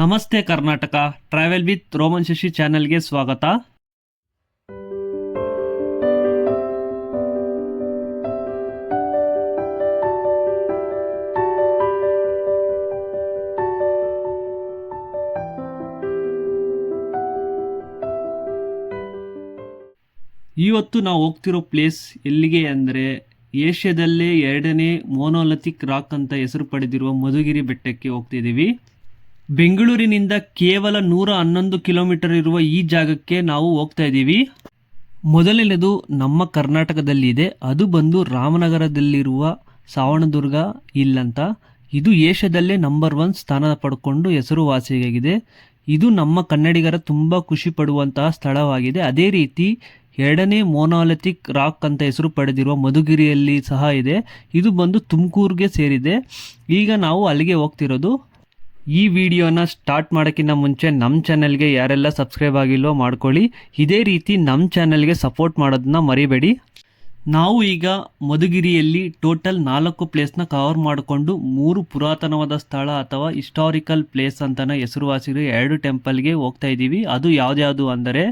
ನಮಸ್ತೆ Karnataka travel with Roman Shashi ಚಾನೆಲ್ಗೆ ಸ್ವಾಗತ. ಇವತ್ತು ನಾವು ಹೋಗ್ತಿರೋ ಪ್ಲೇಸ್ ಎಲ್ಲಿಗೆ ಅಂದರೆ ಏಷ್ಯಾದಲ್ಲೇ 2ನೇ ಮೋನೋಲಿಥಿಕ್ ರಾಕ್ ಅಂತ ಹೆಸರು ಪಡೆದಿರುವ ಮಧುಗಿರಿ ಬೆಟ್ಟಕ್ಕೆ ಹೋಗ್ತಿದ್ದೀವಿ. ಬೆಂಗಳೂರಿನಿಂದ ಕೇವಲ 111 ಕಿಲೋಮೀಟರ್ ಇರುವ ಈ ಜಾಗಕ್ಕೆ ನಾವು ಹೋಗ್ತಾ ಇದ್ದೀವಿ. ಮೊದಲನೇದು ನಮ್ಮ ಕರ್ನಾಟಕದಲ್ಲಿದೆ, ಅದು ಬಂದು ರಾಮನಗರದಲ್ಲಿರುವ ಸಾವಣದುರ್ಗ ಹಿಲ್ ಅಂತ. ಇದು ಏಷ್ಯಾದಲ್ಲೇ ನಂಬರ್ 1 ಸ್ಥಾನ ಪಡ್ಕೊಂಡು ಹೆಸರುವಾಸಿಯಾಗಿದೆ. ಇದು ನಮ್ಮ ಕನ್ನಡಿಗರ ತುಂಬ ಖುಷಿ ಪಡುವಂತಹ ಸ್ಥಳವಾಗಿದೆ. ಅದೇ ರೀತಿ 2ನೇ ಮೋನೋಲಿಥಿಕ್ ರಾಕ್ ಅಂತ ಹೆಸರು ಪಡೆದಿರುವ ಮಧುಗಿರಿಯಲ್ಲಿ ಸಹ ಇದೆ. ಇದು ಬಂದು ತುಮಕೂರಿಗೆ ಸೇರಿದೆ. ಈಗ ನಾವು ಅಲ್ಲಿಗೆ ಹೋಗ್ತಿರೋದು. ಈ ವಿಡಿಯೋನ ಸ್ಟಾರ್ಟ್ ಮಾಡೋಕ್ಕಿಂತ ಮುಂಚೆ ನಮ್ಮ ಚಾನಲ್ಗೆ ಯಾರೆಲ್ಲ ಸಬ್ಸ್ಕ್ರೈಬ್ ಆಗಿಲ್ವೋ ಮಾಡ್ಕೊಳ್ಳಿ. ಇದೇ ರೀತಿ ನಮ್ಮ ಚಾನಲ್ಗೆ ಸಪೋರ್ಟ್ ಮಾಡೋದನ್ನ ಮರಿಬೇಡಿ. ನಾವು ಈಗ ಮಧುಗಿರಿಯಲ್ಲಿ ಟೋಟಲ್ 4 ಪ್ಲೇಸ್ನ ಕವರ್ ಮಾಡಿಕೊಂಡು 3 ಪುರಾತನವಾದ ಸ್ಥಳ ಅಥವಾ ಹಿಸ್ಟಾರಿಕಲ್ ಪ್ಲೇಸ್ ಅಂತಲೇ ಹೆಸರುವಾಸಿರೋ 2 ಟೆಂಪಲ್ಗೆ ಹೋಗ್ತಾ ಇದ್ದೀವಿ. ಅದು ಯಾವ್ದ್ಯಾವುದು ಅಂದರೆ,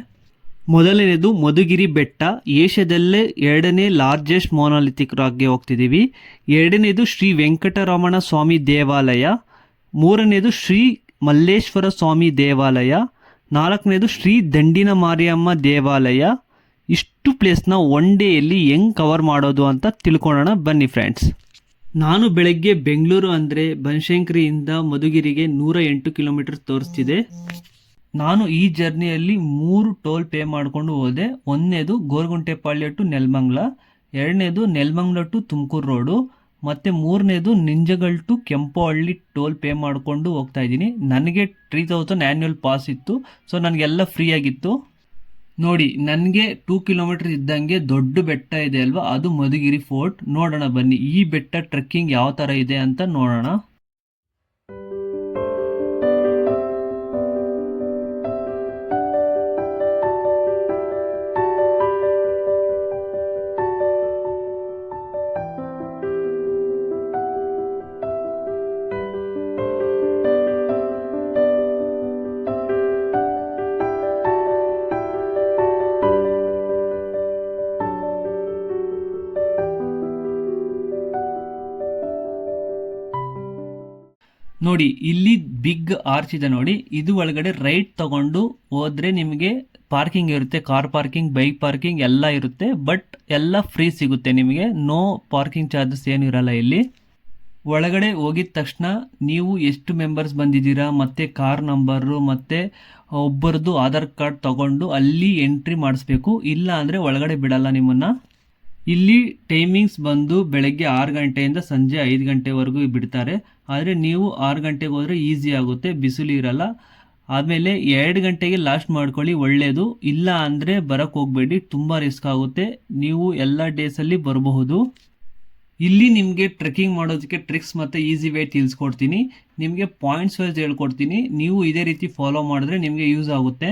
ಮೊದಲನೇದು ಮಧುಗಿರಿ ಬೆಟ್ಟ, ಏಷ್ಯಾದಲ್ಲೇ 2ನೇ ಲಾರ್ಜೆಸ್ಟ್ ಮೋನೋಲಿಥಿಕ್ ರಾಕ್ಗೆ ಹೋಗ್ತಿದ್ದೀವಿ. 2ನೇದು ಶ್ರೀ ವೆಂಕಟರಮಣ ಸ್ವಾಮಿ ದೇವಾಲಯ, 3ನೇದು ಶ್ರೀ ಮಲ್ಲೇಶ್ವರ ಸ್ವಾಮಿ ದೇವಾಲಯ, 4ನೇದು ಶ್ರೀ ದಂಡಿನ ಮಾರಿಯಮ್ಮ ದೇವಾಲಯ. ಇಷ್ಟು ಪ್ಲೇಸ್ನ ಒನ್ ಡೇಯಲ್ಲಿ ಹೆಂಗೆ ಕವರ್ ಮಾಡೋದು ಅಂತ ತಿಳ್ಕೊಳ್ಳೋಣ ಬನ್ನಿ ಫ್ರೆಂಡ್ಸ್. ನಾನು ಬೆಳಗ್ಗೆ ಬೆಂಗಳೂರು ಅಂದರೆ ಬನಶಂಕರಿಯಿಂದ ಮಧುಗಿರಿಗೆ 108 ಕಿಲೋಮೀಟರ್ ತೋರಿಸ್ತಿದೆ. ನಾನು ಈ ಜರ್ನಿಯಲ್ಲಿ 3 ಟೋಲ್ ಪೇ ಮಾಡಿಕೊಂಡು ಹೋದೆ. 1ನೇದು ಗೋರ್ಗುಂಟೆಪಾಳ್ಯ ಟು ನೆಲಮಂಗಲ, 2ನೇದು ನೆಲಮಂಗಲ ಟು ತುಮಕೂರು ರೋಡು, ಮತ್ತು 3ನೇದು Nijagal to Kempahalli toll pay ಮಾಡಿಕೊಂಡು ಹೋಗ್ತಾ ಇದ್ದೀನಿ. ನನಗೆ 3000 ಆ್ಯನ್ಯುವಲ್ ಪಾಸ್ ಇತ್ತು, ಸೊ ನನಗೆಲ್ಲ ಫ್ರೀ ಆಗಿತ್ತು. ನೋಡಿ, ನನಗೆ 2 ಕಿಲೋಮೀಟರ್ ಇದ್ದಂಗೆ ದೊಡ್ಡ ಬೆಟ್ಟ ಇದೆ ಅಲ್ವಾ, ಅದು ಮಧುಗಿರಿ ಫೋರ್ಟ್. ನೋಡೋಣ ಬನ್ನಿ ಈ ಬೆಟ್ಟ ಟ್ರೆಕ್ಕಿಂಗ್ ಯಾವ ಥರ ಇದೆ ಅಂತ ನೋಡೋಣ. ನೋಡಿ, ಇಲ್ಲಿ ಬಿಗ್ ಆರ್ಚ್ ಇದೆ ನೋಡಿ. ಇದು ಒಳಗಡೆ ರೈಟ್ ತಗೊಂಡು ಹೋದ್ರೆ ನಿಮಗೆ ಪಾರ್ಕಿಂಗ್ ಇರುತ್ತೆ, ಕಾರ್ ಪಾರ್ಕಿಂಗ್, ಬೈಕ್ ಪಾರ್ಕಿಂಗ್ ಎಲ್ಲ ಇರುತ್ತೆ. ಬಟ್ ಎಲ್ಲ ಫ್ರೀ ಸಿಗುತ್ತೆ ನಿಮಗೆ, ನೋ ಪಾರ್ಕಿಂಗ್ ಚಾರ್ಜಸ್ ಏನು ಇರಲ್ಲ ಇಲ್ಲಿ. ಒಳಗಡೆ ಹೋಗಿದ ತಕ್ಷಣ ನೀವು ಎಷ್ಟು ಮೆಂಬರ್ಸ್ ಬಂದಿದ್ದೀರಾ, ಮತ್ತು ಕಾರ್ ನಂಬರು, ಮತ್ತು ಒಬ್ಬರದ್ದು ಆಧಾರ್ ಕಾರ್ಡ್ ತಗೊಂಡು ಅಲ್ಲಿ ಎಂಟ್ರಿ ಮಾಡಿಸ್ಬೇಕು. ಇಲ್ಲ ಅಂದರೆ ಒಳಗಡೆ ಬಿಡಲ್ಲ ನಿಮ್ಮನ್ನು. ಇಲ್ಲಿ ಟೈಮಿಂಗ್ಸ್ ಬಂದು ಬೆಳಗ್ಗೆ 6 ಗಂಟೆಯಿಂದ ಸಂಜೆ 5 ಗಂಟೆವರೆಗೂ ಬಿಡ್ತಾರೆ. ಆದರೆ ನೀವು 6 ಗಂಟೆಗೆ ಹೋದರೆ ಈಸಿ ಆಗುತ್ತೆ, ಬಿಸಿಲು ಇರಲ್ಲ. ಆಮೇಲೆ 2 ಗಂಟೆಗೆ ಲಾಸ್ಟ್ ಮಾಡ್ಕೊಳ್ಳಿ, ಒಳ್ಳೆಯದು. ಇಲ್ಲ ಅಂದರೆ ಬರೋಕ್ಕೆ ಹೋಗಬೇಡಿ, ತುಂಬ ರಿಸ್ಕ್ ಆಗುತ್ತೆ. ನೀವು ಎಲ್ಲ ಡೇಸಲ್ಲಿ ಬರಬಹುದು. ಇಲ್ಲಿ ನಿಮಗೆ ಟ್ರೆಕ್ಕಿಂಗ್ ಮಾಡೋದಕ್ಕೆ ಟ್ರಿಕ್ಸ್ ಮತ್ತು ಈಸಿ ವೇ ತಿಳಿಸ್ಕೊಡ್ತೀನಿ. ನಿಮಗೆ ಪಾಯಿಂಟ್ಸ್ ವೈಸ್ ಹೇಳ್ಕೊಡ್ತೀನಿ, ನೀವು ಇದೇ ರೀತಿ ಫಾಲೋ ಮಾಡಿದ್ರೆ ನಿಮಗೆ ಯೂಸ್ ಆಗುತ್ತೆ.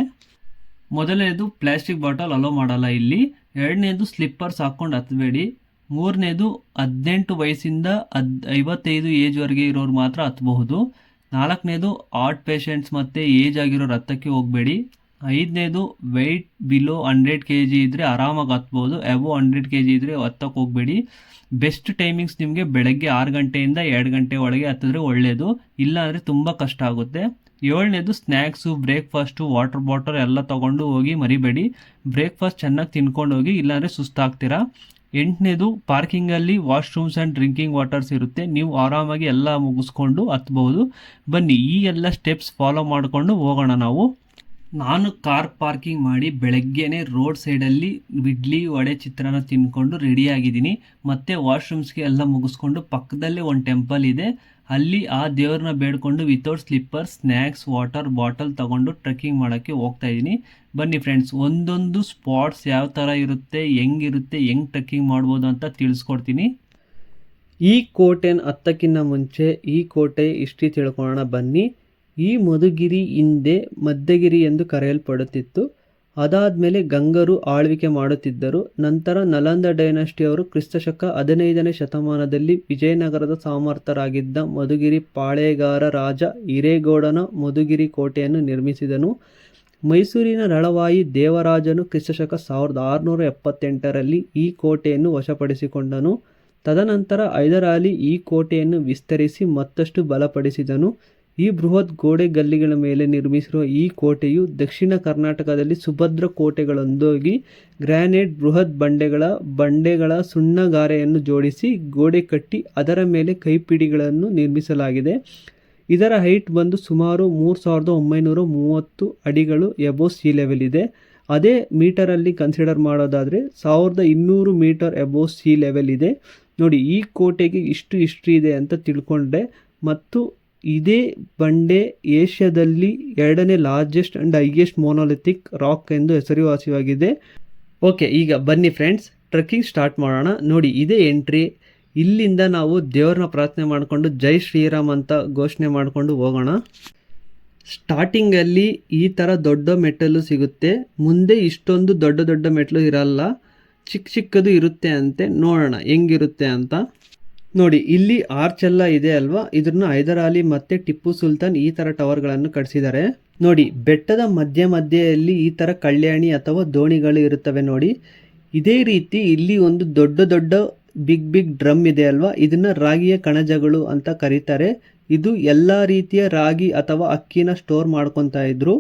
ಮೊದಲನೇದು ಪ್ಲಾಸ್ಟಿಕ್ ಬಾಟಲ್ ಅಲೋ ಮಾಡಲ್ಲ ಇಲ್ಲಿ. 2ನೇದು ಸ್ಲಿಪ್ಪರ್ಸ್ ಹಾಕ್ಕೊಂಡು ಹತ್ತಬೇಡಿ. 3ನೇದು 18 ವಯಸ್ಸಿಂದ 55 ಏಜ್ವರೆಗೆ ಇರೋರು ಮಾತ್ರ ಹತ್ತಬಹುದು. 4ನೇದು ಹಾರ್ಟ್ ಪೇಷಂಟ್ಸ್ ಮತ್ತು ಏಜ್ ಆಗಿರೋರು ಹತ್ತಕ್ಕೆ ಹೋಗಬೇಡಿ. 5ನೇದು ವೆಯ್ಟ್ ಬಿಲೋ 100 kg ಇದ್ದರೆ ಆರಾಮಾಗಿ ಹತ್ಬೋದು, ಅಬೋ 100 kg ಇದ್ದರೆ ಹತ್ತಕ್ಕೆ ಹೋಗಬೇಡಿ. ಬೆಸ್ಟ್ ಟೈಮಿಂಗ್ಸ್ ನಿಮಗೆ ಬೆಳಗ್ಗೆ 6 ಗಂಟೆಯಿಂದ 2 ಗಂಟೆ ಒಳಗೆ ಹತ್ತಿದ್ರೆ ಒಳ್ಳೆಯದು, ಇಲ್ಲ ಅಂದರೆ ತುಂಬ ಕಷ್ಟ ಆಗುತ್ತೆ. 7ನೇದು ಸ್ನ್ಯಾಕ್ಸು, ಬ್ರೇಕ್ಫಾಸ್ಟು, ವಾಟರ್ ಬಾಟಲ್ ಎಲ್ಲ ತೊಗೊಂಡು ಹೋಗಿ ಮರಿಬೇಡಿ. ಬ್ರೇಕ್ಫಾಸ್ಟ್ ಚೆನ್ನಾಗಿ ತಿನ್ಕೊಂಡು ಹೋಗಿ, ಇಲ್ಲಾಂದರೆ ಸುಸ್ತಾಗ್ತೀರಾ. 8ನೇದು ಪಾರ್ಕಿಂಗಲ್ಲಿ ವಾಶ್ರೂಮ್ಸ್ ಆ್ಯಂಡ್ ಡ್ರಿಂಕಿಂಗ್ ವಾಟರ್ಸ್ ಇರುತ್ತೆ, ನೀವು ಆರಾಮಾಗಿ ಎಲ್ಲ ಮುಗಿಸ್ಕೊಂಡು ಹತ್ಬಹುದು. ಬನ್ನಿ ಈ ಎಲ್ಲ ಸ್ಟೆಪ್ಸ್ ಫಾಲೋ ಮಾಡಿಕೊಂಡು ಹೋಗೋಣ ನಾವು. ನಾನು ಕಾರ್ ಪಾರ್ಕಿಂಗ್ ಮಾಡಿ ಬೆಳಗ್ಗೆನೇ ರೋಡ್ ಸೈಡಲ್ಲಿ ಇಡ್ಲಿ ವಡೆ ಚಿತ್ರಾನ್ನ ತಿನ್ಕೊಂಡು ರೆಡಿಯಾಗಿದ್ದೀನಿ. ಮತ್ತು ವಾಶ್ರೂಮ್ಸ್ಗೆ ಎಲ್ಲ ಮುಗಿಸ್ಕೊಂಡು ಪಕ್ಕದಲ್ಲೇ ಒಂದು ಟೆಂಪಲ್ ಇದೆ, ಅಲ್ಲಿ ಆ ದೇವ್ರನ್ನ ಬೇಡ್ಕೊಂಡು without slipper, snacks, water bottle ತಗೊಂಡು ಟ್ರೆಕ್ಕಿಂಗ್ ಮಾಡೋಕ್ಕೆ ಹೋಗ್ತಾ ಇದ್ದೀನಿ. ಬನ್ನಿ ಫ್ರೆಂಡ್ಸ್, ಒಂದೊಂದು ಸ್ಪಾಟ್ಸ್ ಯಾವ ಥರ ಇರುತ್ತೆ, ಹೆಂಗಿರುತ್ತೆ, ಹೆಂಗೆ ಟ್ರೆಕ್ಕಿಂಗ್ ಮಾಡ್ಬೋದು ಅಂತ ತಿಳಿಸ್ಕೊಡ್ತೀನಿ. ಈ ಕೋಟೆನ ಹತ್ತಕ್ಕಿಂತ ಮುಂಚೆ ಈ ಕೋಟೆ ಹಿಸ್ಟ್ರಿ ತಿಳ್ಕೊಳ್ಳೋಣ ಬನ್ನಿ. ಈ ಮಧುಗಿರಿ ಹಿಂದೆ ಮಧ್ಯಗಿರಿ ಎಂದು ಕರೆಯಲ್ಪಡುತ್ತಿತ್ತು. ಅದಾದಮೇಲೆ ಗಂಗರು ಆಳ್ವಿಕೆ ಮಾಡುತ್ತಿದ್ದರು. ನಂತರ ನಲಂದ ಡೈನಾಸ್ಟಿಯವರು ಕ್ರಿಸ್ತಶಕ 15ನೇ ಶತಮಾನದಲ್ಲಿ ವಿಜಯನಗರದ ಸಮರ್ಥರಾಗಿದ್ದ ಮಧುಗಿರಿ ಪಾಳೇಗಾರ ರಾಜ ಹಿರೇಗೌಡನ ಮಧುಗಿರಿ ಕೋಟೆಯನ್ನು ನಿರ್ಮಿಸಿದನು. ಮೈಸೂರಿನ ರಳವಾಯಿ ದೇವರಾಜನು ಕ್ರಿಸ್ತಶಕ 1678ರಲ್ಲಿ ಈ ಕೋಟೆಯನ್ನು ವಶಪಡಿಸಿಕೊಂಡನು. ತದನಂತರ ಹೈದರಾಲಿ ಈ ಕೋಟೆಯನ್ನು ವಿಸ್ತರಿಸಿ ಮತ್ತಷ್ಟು ಬಲಪಡಿಸಿದನು. ಈ ಬೃಹತ್ ಗೋಡೆ ಗಲ್ಲಿಗಳ ಮೇಲೆ ನಿರ್ಮಿಸಿರುವ ಈ ಕೋಟೆಯು ದಕ್ಷಿಣ ಕರ್ನಾಟಕದಲ್ಲಿ ಸುಭದ್ರ ಕೋಟೆಗಳೊಂದಿಗೆ ಗ್ರಾನೈಟ್ ಬೃಹತ್ ಬಂಡೆಗಳ ಸುಣ್ಣಗಾರೆಯನ್ನು ಜೋಡಿಸಿ ಗೋಡೆ ಕಟ್ಟಿ ಅದರ ಮೇಲೆ ಕೈಪಿಡಿಗಳನ್ನು ನಿರ್ಮಿಸಲಾಗಿದೆ. ಇದರ ಹೈಟ್ ಬಂದು ಸುಮಾರು 3930 ಅಡಿಗಳು ಎಬೋವ್ ಸೀ ಲೆವೆಲ್ ಇದೆ. ಅದೇ ಮೀಟರಲ್ಲಿ ಕನ್ಸಿಡರ್ ಮಾಡೋದಾದರೆ 1200 ಮೀಟರ್ ಎಬೋವ್ ಸೀ ಲೆವೆಲ್ ಇದೆ. ನೋಡಿ, ಈ ಕೋಟೆಗೆ ಇಷ್ಟು ಹಿಸ್ಟ್ರಿ ಇದೆ ಅಂತ ತಿಳ್ಕೊಂಡ್ರೆ, ಮತ್ತು ಇದೇ ಬಂಡೆ ಏಷ್ಯಾದಲ್ಲಿ 2ನೇ largest and highest monolithic rock ಎಂದು ಹೆಸರುವಾಸಿಯಾಗಿದೆ. ಓಕೆ, ಈಗ ಬನ್ನಿ ಫ್ರೆಂಡ್ಸ್, ಟ್ರೆಕ್ಕಿಂಗ್ ಸ್ಟಾರ್ಟ್ ಮಾಡೋಣ. ನೋಡಿ, ಇದೇ ಎಂಟ್ರಿ. ಇಲ್ಲಿಂದ ನಾವು ದೇವ್ರನ್ನ ಪ್ರಾರ್ಥನೆ ಮಾಡಿಕೊಂಡು ಜೈ ಶ್ರೀರಾಮ್ ಅಂತ ಘೋಷಣೆ ಮಾಡಿಕೊಂಡು ಹೋಗೋಣ. ಸ್ಟಾರ್ಟಿಂಗಲ್ಲಿ ಈ ಥರ ದೊಡ್ಡ ಮೆಟ್ಟಲು ಸಿಗುತ್ತೆ. ಮುಂದೆ ಇಷ್ಟೊಂದು ದೊಡ್ಡ ದೊಡ್ಡ ಮೆಟ್ಟಲು ಇರಲ್ಲ, ಚಿಕ್ಕದು ಇರುತ್ತೆ ಅಂತೆ. ನೋಡೋಣ ಹೆಂಗಿರುತ್ತೆ ಅಂತ. ನೋಡಿ, ಇಲ್ಲಿ ಆರ್ಚ್ ಎಲ್ಲ ಇದೆ ಅಲ್ವಾ, ಇದನ್ನ ಹೈದರಾಲಿ ಮತ್ತು ಟಿಪ್ಪು ಸುಲ್ತಾನ್ ಈ ಥರ ಟವರ್ಗಳನ್ನು ಕಟ್ಟಿಸಿದ್ದಾರೆ. ನೋಡಿ, ಬೆಟ್ಟದ ಮಧ್ಯೆಯಲ್ಲಿ ಈ ಥರ ಕಲ್ಯಾಣಿ ಅಥವಾ ದೋಣಿಗಳು ಇರುತ್ತವೆ. ನೋಡಿ, ಇದೇ ರೀತಿ ಇಲ್ಲಿ ಒಂದು ದೊಡ್ಡ ಬಿಗ್ ಡ್ರಮ್ ಇದೆ ಅಲ್ವಾ, ಇದನ್ನ ರಾಗಿಯ ಕಣಜಗಳು ಅಂತ ಕರೀತಾರೆ. ಇದು ಎಲ್ಲ ರೀತಿಯ ರಾಗಿ ಅಥವಾ ಅಕ್ಕಿನ ಸ್ಟೋರ್ ಮಾಡ್ಕೊತಾ ಇದ್ರು.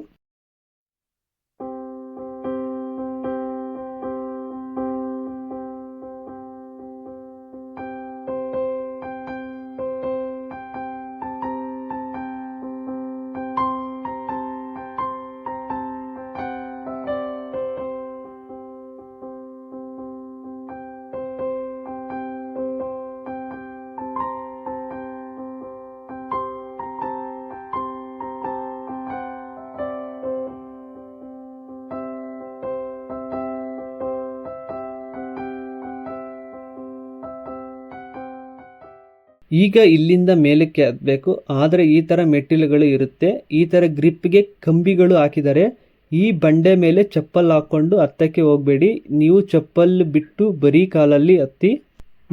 ಈಗ ಇಲ್ಲಿಂದ ಮೇಲಕ್ಕೆ ಹತ್ತಬೇಕು, ಆದರೆ ಈ ಥರ ಮೆಟ್ಟಿಲುಗಳು ಇರುತ್ತೆ. ಈ ಥರ ಗ್ರಿಪ್ಗೆ ಕಂಬಿಗಳು ಹಾಕಿದ್ದಾರೆ. ಈ ಬಂಡೆ ಮೇಲೆ ಚಪ್ಪಲ್ ಹಾಕ್ಕೊಂಡು ಹತ್ತಕ್ಕೆ ಹೋಗಬೇಡಿ, ನೀವು ಚಪ್ಪಲ್ ಬಿಟ್ಟು ಬರೀ ಕಾಲಲ್ಲಿ ಹತ್ತಿ.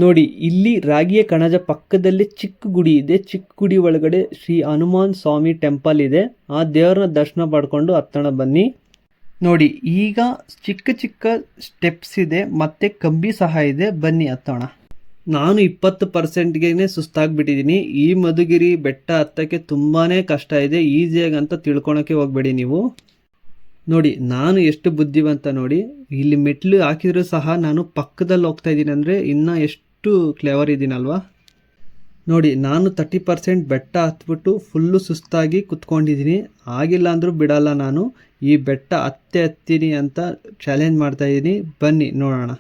ನೋಡಿ, ಇಲ್ಲಿ ರಾಗಿಯ ಕಣಜ ಪಕ್ಕದಲ್ಲಿ ಚಿಕ್ಕ ಗುಡಿ ಇದೆ. ಚಿಕ್ಕ ಗುಡಿ ಒಳಗಡೆ ಶ್ರೀ ಹನುಮಾನ್ ಸ್ವಾಮಿ ಟೆಂಪಲ್ ಇದೆ. ಆ ದೇವ್ರನ್ನ ದರ್ಶನ ಪಡ್ಕೊಂಡು ಹತ್ತೋಣ ಬನ್ನಿ. ನೋಡಿ, ಈಗ ಚಿಕ್ಕ ಸ್ಟೆಪ್ಸ್ ಇದೆ, ಮತ್ತೆ ಕಂಬಿ ಸಹ ಇದೆ. ಬನ್ನಿ ಹತ್ತೋಣ. ನಾನು 20%ಗೆ ಸುಸ್ತಾಗ್ಬಿಟ್ಟಿದ್ದೀನಿ. ಈ ಮಧುಗಿರಿ ಬೆಟ್ಟ ಹತ್ತಕ್ಕೆ ತುಂಬಾ ಕಷ್ಟ ಇದೆ, ಈಸಿಯಾಗಿ ಅಂತ ತಿಳ್ಕೊಳಕ್ಕೆ ಹೋಗಬೇಡಿ ನೀವು. ನೋಡಿ, ನಾನು ಎಷ್ಟು ಬುದ್ಧಿವಂತ ನೋಡಿ. ಇಲ್ಲಿ ಮೆಟ್ಲು ಹಾಕಿದ್ರು ಸಹ ನಾನು ಪಕ್ಕದಲ್ಲಿ ಹೋಗ್ತಾ ಇದ್ದೀನಿ ಅಂದರೆ ಇನ್ನೂ ಎಷ್ಟು ಕ್ಲೆವರ್ ಇದ್ದೀನಲ್ವಾ. ನೋಡಿ, ನಾನು 30% ಬೆಟ್ಟ ಹತ್ಬಿಟ್ಟು ಫುಲ್ಲು ಸುಸ್ತಾಗಿ ಕುತ್ಕೊಂಡಿದ್ದೀನಿ. ಆಗಿಲ್ಲ ಅಂದರೂ ಬಿಡಲ್ಲ, ನಾನು ಈ ಬೆಟ್ಟ ಹತ್ತೀನಿ ಅಂತ ಚಾಲೆಂಜ್ ಮಾಡ್ತಾ ಇದ್ದೀನಿ. ಬನ್ನಿ ನೋಡೋಣ.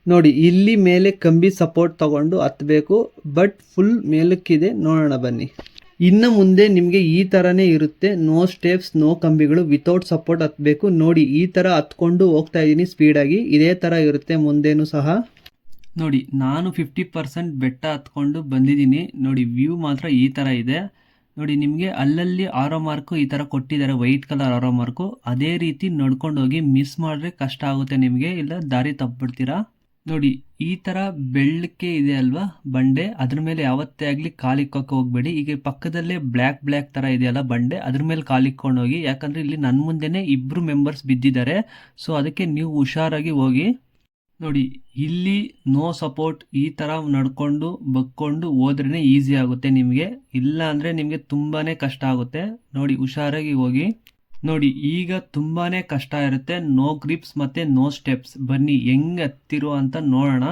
ನೋಡಿ, ಇಲ್ಲಿ ಮೇಲೆ ಕಂಬಿ ಸಪೋರ್ಟ್ ತಗೊಂಡು ಹತ್ತಬೇಕು, ಬಟ್ ಫುಲ್ ಮೇಲಕ್ಕಿದೆ. ನೋಡೋಣ ಬನ್ನಿ. ಇನ್ನು ಮುಂದೆ ನಿಮಗೆ ಈ ಥರನೇ ಇರುತ್ತೆ, ನೋ ಸ್ಟೆಪ್ಸ್, ನೋ ಕಂಬಿಗಳು, ವಿತೌಟ್ ಸಪೋರ್ಟ್ ಹತ್ತಬೇಕು. ನೋಡಿ, ಈ ಥರ ಹತ್ಕೊಂಡು ಹೋಗ್ತಾ ಇದ್ದೀನಿ ಸ್ಪೀಡಾಗಿ. ಇದೇ ಥರ ಇರುತ್ತೆ ಮುಂದೇನು ಸಹ. ನೋಡಿ, ನಾನು 50% ಬೆಟ್ಟ ಹತ್ಕೊಂಡು ಬಂದಿದ್ದೀನಿ. ನೋಡಿ, ವ್ಯೂ ಮಾತ್ರ ಈ ಥರ ಇದೆ. ನೋಡಿ, ನಿಮಗೆ ಅಲ್ಲಲ್ಲಿ ಆರೋ ಮಾರ್ಕು ಈ ಥರ ಕೊಟ್ಟಿದ್ದಾರೆ, ವೈಟ್ ಕಲರ್ ಆರೋ ಮಾರ್ಕು. ಅದೇ ರೀತಿ ನಡ್ಕೊಂಡು ಹೋಗಿ, ಮಿಸ್ ಮಾಡಿದ್ರೆ ಕಷ್ಟ ಆಗುತ್ತೆ ನಿಮಗೆ, ಇಲ್ಲ ದಾರಿ ತಪ್ಪಿಬಿಡ್ತೀರಾ. ನೋಡಿ, ಈ ಥರ ಬೆಳ್ಳಕ್ಕೆ ಇದೆ ಅಲ್ವಾ ಬಂಡೆ, ಅದ್ರ ಮೇಲೆ ಯಾವತ್ತೇ ಆಗಲಿ ಕಾಲಿಕ್ಕೋಕೆ ಹೋಗಬೇಡಿ. ಈಗ ಪಕ್ಕದಲ್ಲೇ ಬ್ಲ್ಯಾಕ್ ಥರ ಇದೆಯಲ್ಲ ಬಂಡೆ, ಅದ್ರ ಮೇಲೆ ಕಾಲಿಕ್ಕೊಂಡು ಹೋಗಿ. ಯಾಕಂದರೆ ಇಲ್ಲಿ ನನ್ನ ಮುಂದೆನೇ 2 ಮೆಂಬರ್ಸ್ ಬಿದ್ದಿದ್ದಾರೆ, ಸೊ ಅದಕ್ಕೆ ನೀವು ಹುಷಾರಾಗಿ ಹೋಗಿ. ನೋಡಿ, ಇಲ್ಲಿ ನೋ ಸಪೋರ್ಟ್, ಈ ಥರ ನಡ್ಕೊಂಡು ಬಗ್ಕೊಂಡು ಹೋದ್ರೇ ಈಸಿ ಆಗುತ್ತೆ ನಿಮಗೆ, ಇಲ್ಲ ಅಂದರೆ ನಿಮಗೆ ತುಂಬಾ ಕಷ್ಟ ಆಗುತ್ತೆ. ನೋಡಿ, ಹುಷಾರಾಗಿ ಹೋಗಿ. ನೋಡಿ ಈಗ ತುಂಬಾನೇ ಕಷ್ಟ ಇರುತ್ತೆ, ನೋ ಗ್ರಿಪ್ಸ್ ಮತ್ತೆ ನೋ ಸ್ಟೆಪ್ಸ್. ಬನ್ನಿ ಹೆಂಗ್ ಹತ್ತಿರೋ ಅಂತ ನೋಡೋಣ.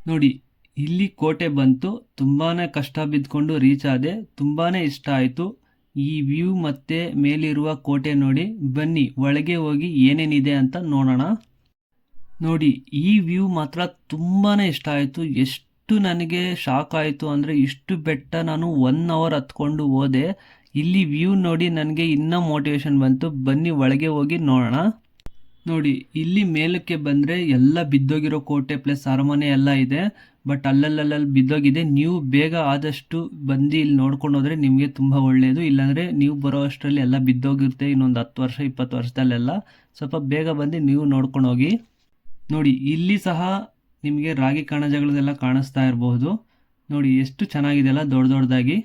ನೋಡಿ ಇಲ್ಲಿ ಕೋಟೆ ಬಂತು, ತುಂಬಾನೇ ಕಷ್ಟ ಬಿದ್ಕೊಂಡು ರೀಚ್ ಆದೆ, ತುಂಬಾನೇ ಇಷ್ಟ ಆಯಿತು ಈ ವ್ಯೂ ಮತ್ತೆ ಮೇಲಿರುವ ಕೋಟೆ ನೋಡಿ. ಬನ್ನಿ ಒಳಗೆ ಹೋಗಿ ಏನೇನಿದೆ ಅಂತ ನೋಡೋಣ. ನೋಡಿ ಈ ವ್ಯೂ ಮಾತ್ರ ತುಂಬಾನೇ ಇಷ್ಟ ಆಯಿತು. ಎಷ್ಟು ನನಗೆ ಶಾಕ್ ಆಯಿತು ಅಂದರೆ, ಇಷ್ಟು ಬೆಟ್ಟ ನಾನು 1 hour ಹತ್ಕೊಂಡು ಹೋದೆ. ಇಲ್ಲಿ ವ್ಯೂ ನೋಡಿ ನನಗೆ ಇನ್ನೂ ಮೋಟಿವೇಶನ್ ಬಂತು. ಬನ್ನಿ ಒಳಗೆ ಹೋಗಿ ನೋಡೋಣ. ನೋಡಿ ಇಲ್ಲಿ ಮೇಲಕ್ಕೆ ಬಂದರೆ ಎಲ್ಲ ಬಿದ್ದೋಗಿರೋ ಕೋಟೆ ಪ್ಲಸ್ ಅರಮನೆ ಎಲ್ಲ ಇದೆ, ಬಟ್ ಅಲ್ಲಲ್ಲಿ ಬಿದ್ದೋಗಿದೆ. ನೀವು ಬೇಗ ಆದಷ್ಟು ಬಂದು ಇಲ್ಲಿ ನೋಡ್ಕೊಂಡು ಹೋದರೆ ನಿಮಗೆ ತುಂಬ ಒಳ್ಳೆಯದು. ಇಲ್ಲಾಂದರೆ ನೀವು ಬರೋ ಅಷ್ಟರಲ್ಲಿ ಎಲ್ಲ ಬಿದ್ದೋಗಿರುತ್ತೆ, ಇನ್ನೊಂದು 10 ವರ್ಷ 20 ವರ್ಷದಲ್ಲೆಲ್ಲ. ಸ್ವಲ್ಪ ಬೇಗ ಬಂದು ನೀವು ನೋಡ್ಕೊಂಡು ಹೋಗಿ. ನೋಡಿ ಇಲ್ಲಿ ಸಹ ನಿಮಗೆ ರಾಗಿ ಕಣಜಗಳದೆಲ್ಲ ಕಾಣಿಸ್ತಾ ಇರಬಹುದು. ನೋಡಿ ಎಷ್ಟು ಚೆನ್ನಾಗಿದೆಯಲ್ಲ ದೊಡ್ಡ ದೊಡ್ಡದಾಗಿ.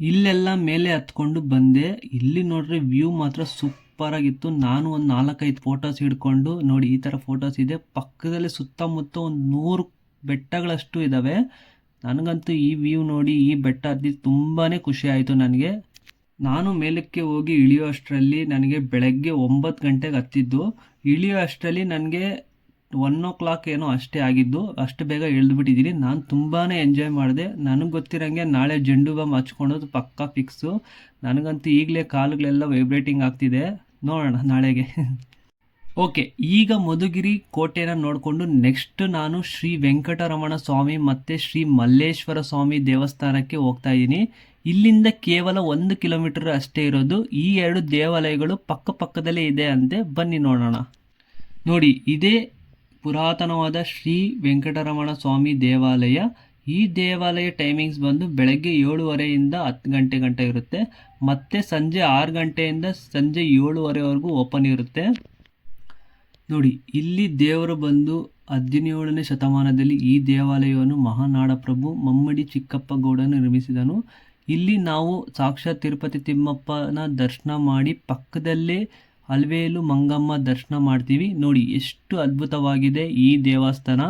ಇಲ್ಲೆಲ್ಲ ಮೇಲೆ ಹತ್ಕೊಂಡು ಬಂದೆ. ಇಲ್ಲಿ ನೋಡ್ರಿ ವ್ಯೂ ಮಾತ್ರ ಸೂಪರ್ ಆಗಿತ್ತು. ನಾನು ಒಂದು 4-5 ಫೋಟೋಸ್ ಹಿಡ್ಕೊಂಡು, ನೋಡಿ ಈ ಥರ ಫೋಟೋಸ್ ಇದೆ. ಪಕ್ಕದಲ್ಲಿ ಸುತ್ತಮುತ್ತ ಒಂದು 100 ಬೆಟ್ಟಗಳಷ್ಟು ಇದ್ದಾವೆ. ನನಗಂತೂ ಈ ವ್ಯೂ ನೋಡಿ, ಈ ಬೆಟ್ಟ ಹತ್ತಿ ತುಂಬಾ ಖುಷಿ ಆಯಿತು ನನಗೆ. ನಾನು ಮೇಲಕ್ಕೆ ಹೋಗಿ ಇಳಿಯೋ ಅಷ್ಟರಲ್ಲಿ ನನಗೆ ಬೆಳಗ್ಗೆ 9 ಗಂಟೆಗೆ ಹತ್ತಿದ್ದು. ಇಳಿಯೋ ಅಷ್ಟರಲ್ಲಿ ನನಗೆ 1 o'clock ಏನೋ ಅಷ್ಟೇ ಆಗಿದ್ದು. ಅಷ್ಟು ಬೇಗ ಇಳಿದ್ಬಿಟ್ಟಿದ್ದೀನಿ. ನಾನು ತುಂಬಾ ಎಂಜಾಯ್ ಮಾಡಿದೆ. ನನಗೆ ಗೊತ್ತಿರೋಂಗೆ ನಾಳೆ ಜೆಂಡು ಬಾಂಬ್ ಹಚ್ಕೊಳೋದು ಪಕ್ಕಾ ಫಿಕ್ಸು. ನನಗಂತೂ ಈಗಲೇ ಕಾಲುಗಳೆಲ್ಲ ವೈಬ್ರೇಟಿಂಗ್ ಆಗ್ತಿದೆ. ನೋಡೋಣ ನಾಳೆಗೆ. ಓಕೆ, ಈಗ ಮಧುಗಿರಿ ಕೋಟೆನ ನೋಡಿಕೊಂಡು ನೆಕ್ಸ್ಟ್ ನಾನು ಶ್ರೀ ವೆಂಕಟರಮಣ ಸ್ವಾಮಿ ಮತ್ತು ಶ್ರೀ ಮಲ್ಲೇಶ್ವರ ಸ್ವಾಮಿ ದೇವಸ್ಥಾನಕ್ಕೆ ಹೋಗ್ತಾ ಇದ್ದೀನಿ. ಇಲ್ಲಿಂದ ಕೇವಲ 1 ಕಿಲೋಮೀಟರ್ ಅಷ್ಟೇ ಇರೋದು. ಈ 2 ದೇವಾಲಯಗಳು ಪಕ್ಕದಲ್ಲೇ ಇದೆ ಅಂತೆ. ಬನ್ನಿ ನೋಡೋಣ. ನೋಡಿ ಇದೇ ಪುರಾತನವಾದ ಶ್ರೀ ವೆಂಕಟರಮಣ ಸ್ವಾಮಿ ದೇವಾಲಯ. ಈ ದೇವಾಲಯ ಟೈಮಿಂಗ್ಸ್ ಬಂದು ಬೆಳಗ್ಗೆ 7:30ಯಿಂದ 10 ಗಂಟೆ ಇರುತ್ತೆ, ಮತ್ತು ಸಂಜೆ 6 ಗಂಟೆಯಿಂದ ಸಂಜೆ 7:30ವರೆಗೂ ಓಪನ್ ಇರುತ್ತೆ. ನೋಡಿ ಇಲ್ಲಿ ದೇವರು ಬಂದು 17ನೇ ಶತಮಾನದಲ್ಲಿ ಈ ದೇವಾಲಯವನ್ನು ಮಹಾನಾಡ ಪ್ರಭು ಮಮ್ಮಡಿ ಚಿಕ್ಕಪ್ಪ ಗೌಡನು ನಿರ್ಮಿಸಿದನು. ಇಲ್ಲಿ ನಾವು ಸಾಕ್ಷಾತ್ ತಿರುಪತಿ ತಿಮ್ಮಪ್ಪನ ದರ್ಶನ ಮಾಡಿ ಪಕ್ಕದಲ್ಲೇ ಅಲವೇಲು ಮಂಗಮ್ಮ ದರ್ಶನ ಮಾಡ್ತೀವಿ. ನೋಡಿ ಎಷ್ಟು ಅದ್ಭುತವಾಗಿದೆ ಈ ದೇವಸ್ಥಾನ.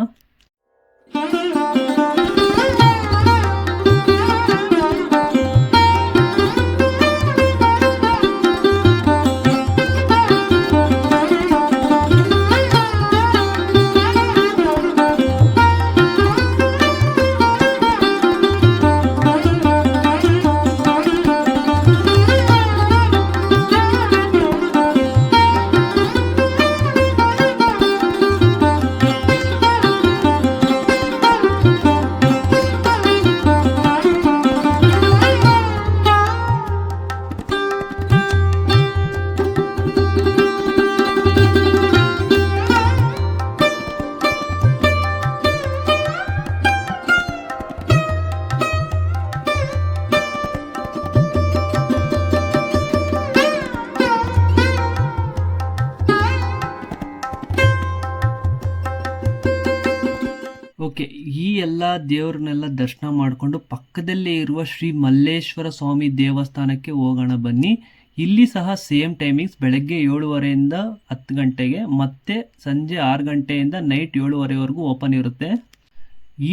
ಓಕೆ, ಈ ಎಲ್ಲ ದೇವ್ರನ್ನೆಲ್ಲ ದರ್ಶನ ಮಾಡಿಕೊಂಡು ಪಕ್ಕದಲ್ಲೇ ಇರುವ ಶ್ರೀ ಮಲ್ಲೇಶ್ವರ ಸ್ವಾಮಿ ದೇವಸ್ಥಾನಕ್ಕೆ ಹೋಗೋಣ ಬನ್ನಿ. ಇಲ್ಲಿ ಸಹ ಸೇಮ್ ಟೈಮಿಂಗ್ಸ್, ಬೆಳಗ್ಗೆ 7:30 10 ಗಂಟೆಗೆ, ಮತ್ತೆ ಸಂಜೆ 6 ಗಂಟೆಯಿಂದ ನೈಟ್ 7:30ವರೆಗೂ ಓಪನ್ ಇರುತ್ತೆ.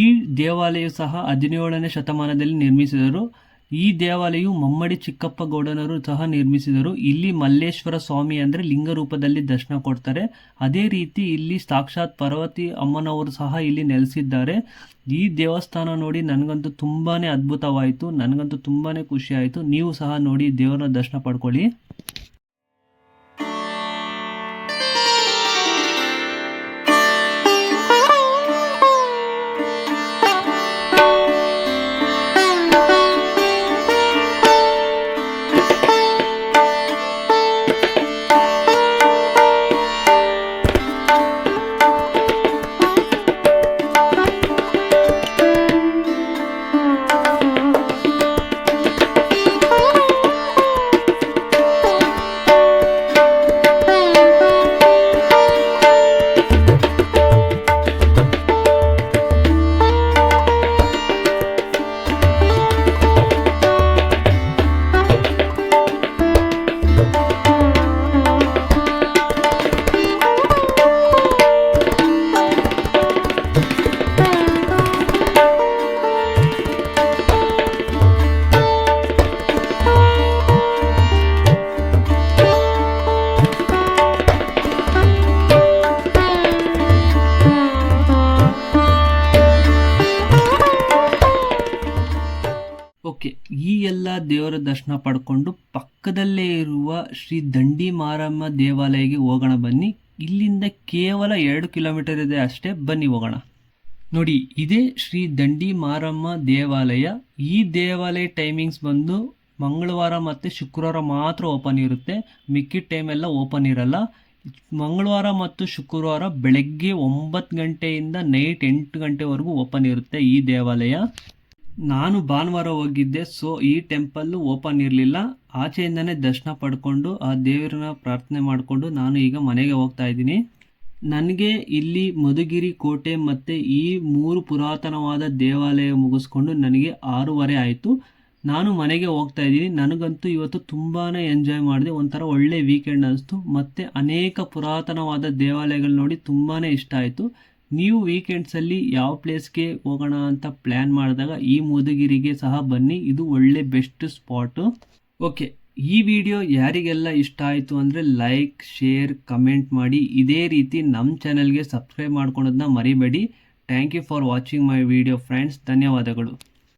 ಈ ದೇವಾಲಯ ಸಹ 17ನೇ ಶತಮಾನದಲ್ಲಿ ನಿರ್ಮಿಸಿದರು. ಈ ದೇವಾಲಯವು ಮಮ್ಮಡಿ ಚಿಕ್ಕಪ್ಪ ಗೌಡನವರು ಸಹ ನಿರ್ಮಿಸಿದರು. ಇಲ್ಲಿ ಮಲ್ಲೇಶ್ವರ ಸ್ವಾಮಿ ಅಂದರೆ ಲಿಂಗ ರೂಪದಲ್ಲಿ ದರ್ಶನ ಕೊಡ್ತಾರೆ. ಅದೇ ರೀತಿ ಇಲ್ಲಿ ಸಾಕ್ಷಾತ್ ಪಾರ್ವತಿ ಅಮ್ಮನವರು ಸಹ ಇಲ್ಲಿ ನೆಲೆಸಿದ್ದಾರೆ. ಈ ದೇವಸ್ಥಾನ ನೋಡಿ ನನಗಂತೂ ತುಂಬಾ ಅದ್ಭುತವಾಯಿತು, ನನಗಂತೂ ತುಂಬಾ ಖುಷಿ ಆಯಿತು. ನೀವು ಸಹ ನೋಡಿ ದೇವರ ದರ್ಶನ ಪಡ್ಕೊಳ್ಳಿ. ಓಕೆ, ಈ ಎಲ್ಲ ದೇವರ ದರ್ಶನ ಪಡ್ಕೊಂಡು ಪಕ್ಕದಲ್ಲೇ ಇರುವ ಶ್ರೀ ದಂಡಿ ಮಾರಮ್ಮ ದೇವಾಲಯಕ್ಕೆ ಹೋಗೋಣ ಬನ್ನಿ. ಇಲ್ಲಿಂದ ಕೇವಲ 2 ಕಿಲೋಮೀಟರ್ ಇದೆ ಅಷ್ಟೇ, ಬನ್ನಿ ಹೋಗೋಣ. ನೋಡಿ, ಇದೇ ಶ್ರೀ ದಂಡಿ ಮಾರಮ್ಮ ದೇವಾಲಯ. ಈ ದೇವಾಲಯ ಟೈಮಿಂಗ್ಸ್ ಬಂದು ಮಂಗಳವಾರ ಮತ್ತು ಶುಕ್ರವಾರ ಮಾತ್ರ ಓಪನ್ ಇರುತ್ತೆ, ಮಿಕ್ಕಿದ ಟೈಮೆಲ್ಲ ಓಪನ್ ಇರಲ್ಲ. ಮಂಗಳವಾರ ಮತ್ತು ಶುಕ್ರವಾರ ಬೆಳಗ್ಗೆ 9 ಗಂಟೆಯಿಂದ ನೈಟ್ 8 ಗಂಟೆವರೆಗೂ ಓಪನ್ ಇರುತ್ತೆ ಈ ದೇವಾಲಯ. ನಾನು ಭಾನುವಾರ ಹೋಗಿದ್ದೆ, ಸೊ ಈ ಟೆಂಪಲ್ಲು ಓಪನ್ ಇರಲಿಲ್ಲ. ಆಚೆಯಿಂದನೇ ದರ್ಶನ ಪಡ್ಕೊಂಡು ಆ ದೇವರನ್ನ ಪ್ರಾರ್ಥನೆ ಮಾಡಿಕೊಂಡು ನಾನು ಈಗ ಮನೆಗೆ ಹೋಗ್ತಾ ಇದ್ದೀನಿ. ನನಗೆ ಇಲ್ಲಿ ಮಧುಗಿರಿ ಕೋಟೆ ಮತ್ತು ಈ 3 ಪುರಾತನವಾದ ದೇವಾಲಯ ಮುಗಿಸ್ಕೊಂಡು ನನಗೆ 6:30 ಆಯಿತು. ನಾನು ಮನೆಗೆ ಹೋಗ್ತಾ ಇದ್ದೀನಿ. ನನಗಂತೂ ಇವತ್ತು ತುಂಬಾ ಎಂಜಾಯ್ ಮಾಡಿದೆ, ಒಂಥರ ಒಳ್ಳೆ ವೀಕೆಂಡ್ ಅನಿಸ್ತು. ಮತ್ತು ಅನೇಕ ಪುರಾತನವಾದ ದೇವಾಲಯಗಳು ನೋಡಿ ತುಂಬಾ ಇಷ್ಟ ಆಯಿತು. ನೀವು ವೀಕೆಂಡ್ಸಲ್ಲಿ ಯಾವ ಪ್ಲೇಸ್ಗೆ ಹೋಗೋಣ ಅಂತ ಪ್ಲ್ಯಾನ್ ಮಾಡಿದಾಗ ಈ ಮಧುಗಿರಿಗೆ ಸಹ ಬನ್ನಿ, ಇದು ಒಳ್ಳೆ ಬೆಸ್ಟ್ ಸ್ಪಾಟು. ಓಕೆ, ಈ ವಿಡಿಯೋ ಯಾರಿಗೆಲ್ಲ ಇಷ್ಟ ಆಯಿತು ಅಂದರೆ ಲೈಕ್, ಶೇರ್, ಕಮೆಂಟ್ ಮಾಡಿ. ಇದೇ ರೀತಿ ನಮ್ಮ ಚಾನಲ್ಗೆ ಸಬ್ಸ್ಕ್ರೈಬ್ ಮಾಡ್ಕೊಳೋದನ್ನ ಮರಿಬೇಡಿ. Thank you for watching my video friends. ಧನ್ಯವಾದಗಳು.